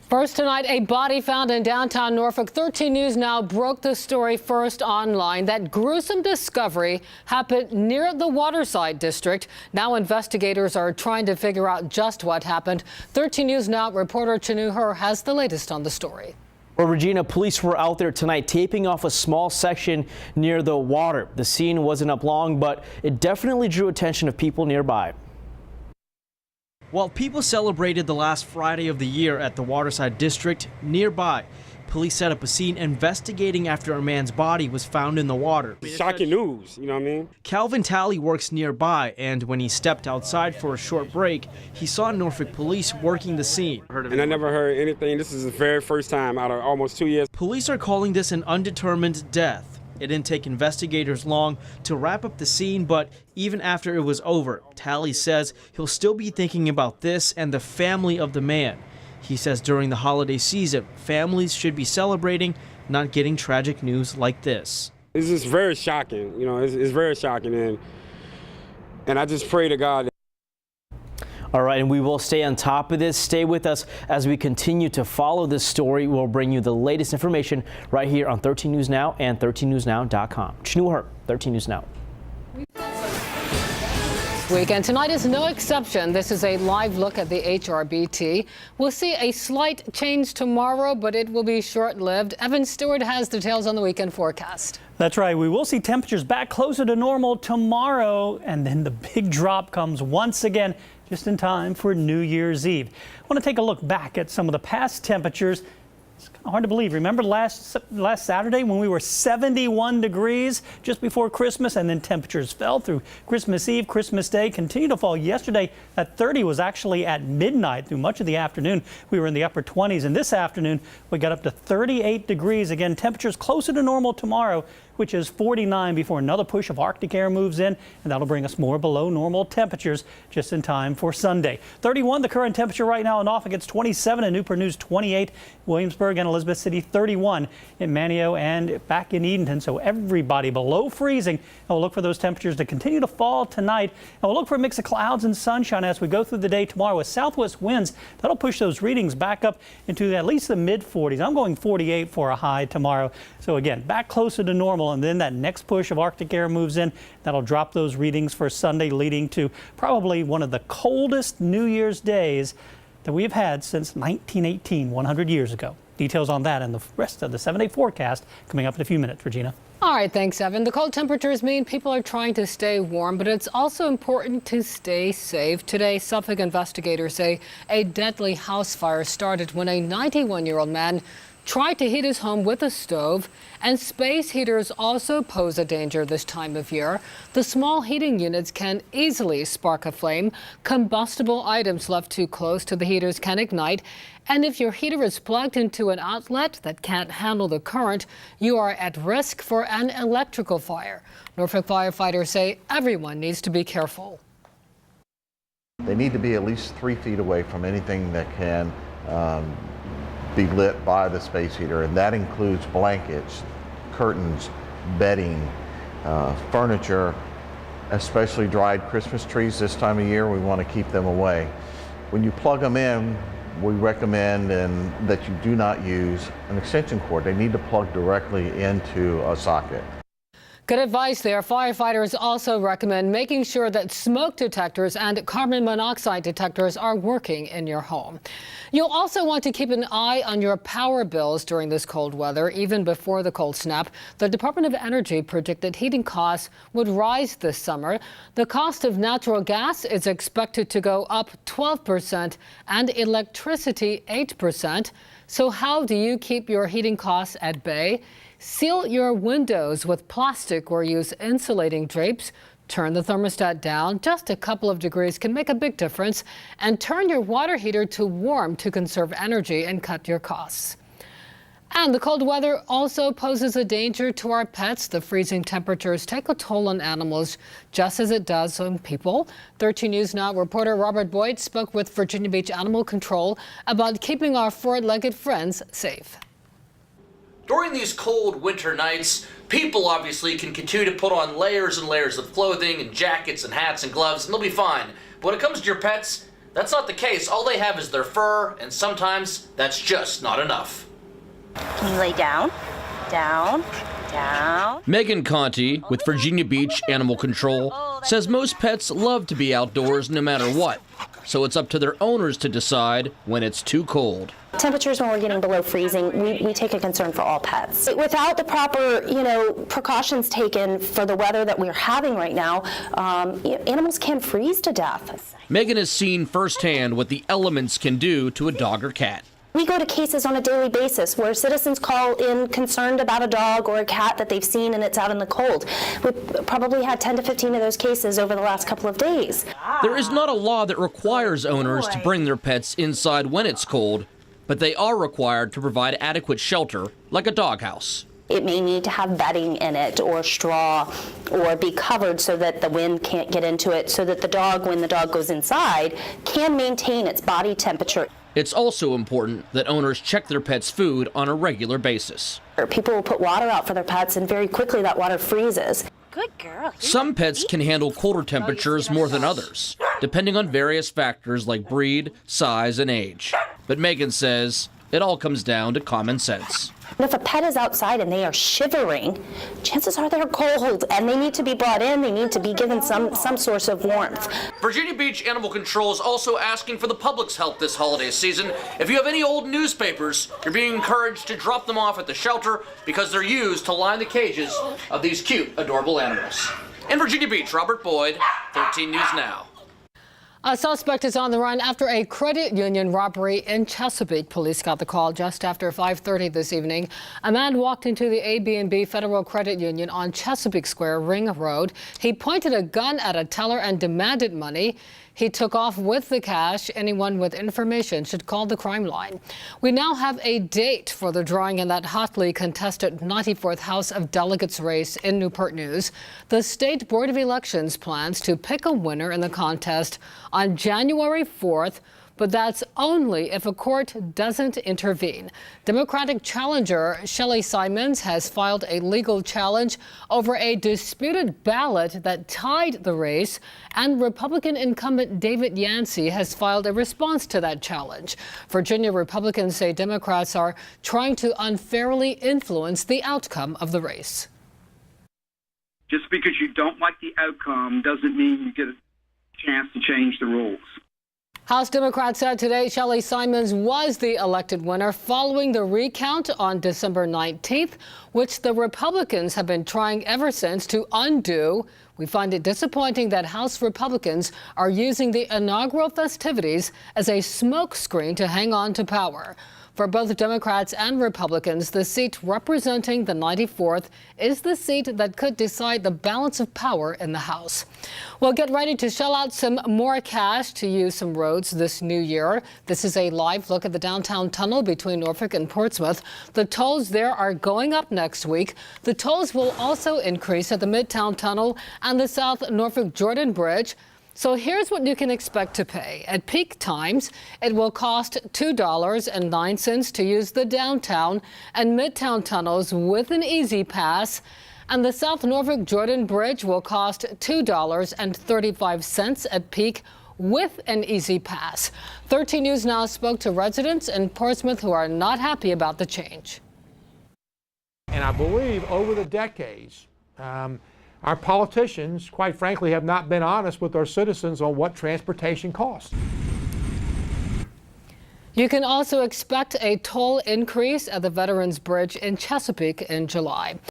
First tonight, a body found in downtown Norfolk. 13 News Now broke the story first online. That gruesome discovery happened near the Waterside district. Now investigators are trying to figure out just what happened. 13 News Now reporter Chanu Her has the latest on the story. Well, Regina, police were out there tonight taping off a small section near the water. The scene wasn't up long, but it definitely drew attention of people nearby. While people celebrated the last Friday of the year at the Waterside district, nearby, police set up a scene investigating after a man's body was found in the water. Shocking news, you know what I mean? Calvin Talley works nearby, and when he stepped outside for a short break, he saw Norfolk police working the scene. And I never heard anything. This is the very first time out of almost 2 years. Police are calling this an undetermined death. It didn't take investigators long to wrap up the scene, but even after it was over, Talley says he'll still be thinking about this and the family of the man. He says during the holiday season, families should be celebrating, not getting tragic news like this. It's just very shocking, you know, it's very shocking, and I just pray to God. All right, and we will stay on top of this. Stay with us as we continue to follow this story. We'll bring you the latest information right here on 13 News Now and 13newsnow.com. Chanu Her, 13 News Now. Weekend tonight is no exception. This is a live look at the HRBT. We'll see a slight change tomorrow, but it will be short-lived. Evan Stewart has details on the weekend forecast. That's right. We will see temperatures back closer to normal tomorrow, and then the big drop comes once again just in time for New Year's Eve. I want to take a look back at some of the past temperatures. It's kind of hard to believe. Remember last Saturday when we were 71 degrees just before Christmas, and then temperatures fell through Christmas Eve, Christmas Day, continued to fall. Yesterday, that 30 was actually at midnight. Through much of the afternoon, we were in the upper 20s, and this afternoon we got up to 38 degrees. Again, temperatures closer to normal tomorrow, which is 49 before another push of Arctic air moves in, and that'll bring us more below normal temperatures just in time for Sunday. 31 the current temperature right now in Norfolk. It's 27 in Newport News, 28 Williamsburg and Elizabeth City, 31 in Manio and back in Edenton. So everybody below freezing. And we'll look for those temperatures to continue to fall tonight. And we'll look for a mix of clouds and sunshine as we go through the day tomorrow with southwest winds. That'll push those readings back up into at least the mid 40s. I'm going 48 for a high tomorrow. So again, back closer to normal. And then that next push of Arctic air moves in. That'll drop those readings for Sunday, leading to probably one of the coldest New Year's days that we have had since 1918, 100 years ago. Details on that and the rest of the 7-day forecast coming up in a few minutes. Regina. All right, thanks, Evan. The cold temperatures mean people are trying to stay warm, but it's also important to stay safe. Today, Suffolk investigators say a deadly house fire started when a 91-year-old man tried to heat his home with a stove, and space heaters also pose a danger this time of year. The small heating units can easily spark a flame. Combustible items left too close to the heaters can ignite. And if your heater is plugged into an outlet that can't handle the current, you are at risk for an electrical fire. Norfolk firefighters say everyone needs to be careful. They need to be at least 3 feet away from anything that can be lit by the space heater, and that includes blankets, curtains, bedding, furniture, especially dried Christmas trees this time of year. We want to keep them away. When you plug them in, we recommend that you do not use an extension cord. They need to plug directly into a socket. Good advice there. Firefighters also recommend making sure that smoke detectors and carbon monoxide detectors are working in your home. You'll also want to keep an eye on your power bills during this cold weather. Even before the cold snap, the Department of Energy predicted heating costs would rise this summer. The cost of natural gas is expected to go up 12% and electricity 8%. So how do you keep your heating costs at bay? Seal your windows with plastic or use insulating drapes. Turn the thermostat down. Just a couple of degrees can make a big difference. And turn your water heater to warm to conserve energy and cut your costs. And the cold weather also poses a danger to our pets. The freezing temperatures take a toll on animals, just as it does on people. 13 News Now reporter Robert Boyd spoke with Virginia Beach Animal Control about keeping our four-legged friends safe. During these cold winter nights, people obviously can continue to put on layers and layers of clothing and jackets and hats and gloves, and they'll be fine. But when it comes to your pets, That's not the case. All they have is their fur, and sometimes that's just not enough. Can you lay down? Down. Down. Megan Conti with Virginia Beach Animal Control says most pets love to be outdoors no matter what, so it's up to their owners to decide when it's too cold. Temperatures when we're getting below freezing, we take a concern for all pets. Without the proper, precautions taken for the weather that we're having right now, animals can freeze to death. Megan has seen firsthand what the elements can do to a dog or cat. We go to cases on a daily basis where citizens call in concerned about a dog or a cat that they've seen and it's out in the cold. We've probably had 10 to 15 of those cases over the last couple of days. There is not a law that requires owners to bring their pets inside when it's cold, but they are required to provide adequate shelter, like a doghouse. It may need to have bedding in it or straw or be covered so that the wind can't get into it, so that the dog, when the dog goes inside, can maintain its body temperature. It's also important that owners check their pets' food on a regular basis. People will put water out for their pets and very quickly that water freezes. Good girl. Some pets can handle colder temperatures more than others, depending on various factors like breed, size, and age. But Megan says it all comes down to common sense. And if a pet is outside and they are shivering, chances are they're cold and they need to be brought in. They need to be given some source of warmth. Virginia Beach Animal Control is also asking for the public's help this holiday season. If you have any old newspapers, you're being encouraged to drop them off at the shelter because they're used to line the cages of these cute, adorable animals. In Virginia Beach, Robert Boyd, 13 News Now. A suspect is on the run after a credit union robbery in Chesapeake. Police got the call just after 5:30 this evening. A man walked into the AB&B Federal Credit Union on Chesapeake Square Ring Road. He pointed a gun at a teller and demanded money. He took off with the cash. Anyone with information should call the crime line. We now have a date for the drawing in that hotly contested 94th House of Delegates race in Newport News. The State Board of Elections plans to pick a winner in the contest on January 4th, but that's only if a court doesn't intervene. Democratic challenger Shelley Simons has filed a legal challenge over a disputed ballot that tied the race, and Republican incumbent David Yancey has filed a response to that challenge. Virginia Republicans say Democrats are trying to unfairly influence the outcome of the race. Just because you don't like the outcome doesn't mean you get a chance to change the rules. House Democrats said today Shelley Simons was the elected winner following the recount on December 19th, which the Republicans have been trying ever since to undo. We find it disappointing that House Republicans are using the inaugural festivities as a smokescreen to hang on to power. For both Democrats and Republicans, the seat representing the 94th is the seat that could decide the balance of power in the House. Well, get ready to shell out some more cash to use some roads this new year. This is a live look at the downtown tunnel between Norfolk and Portsmouth. The tolls there are going up next week. The tolls will also increase at the Midtown Tunnel and the South Norfolk Jordan Bridge. So here's what you can expect to pay. At peak times, it will cost $2.09 to use the downtown and Midtown tunnels with an Easy Pass. And the South Norfolk Jordan Bridge will cost $2.35 at peak with an Easy Pass. 13 News Now spoke to residents in Portsmouth who are not happy about the change. And I believe over the decades, our politicians, quite frankly, have not been honest with our citizens on what transportation costs. You can also expect a toll increase at the Veterans Bridge in Chesapeake in July.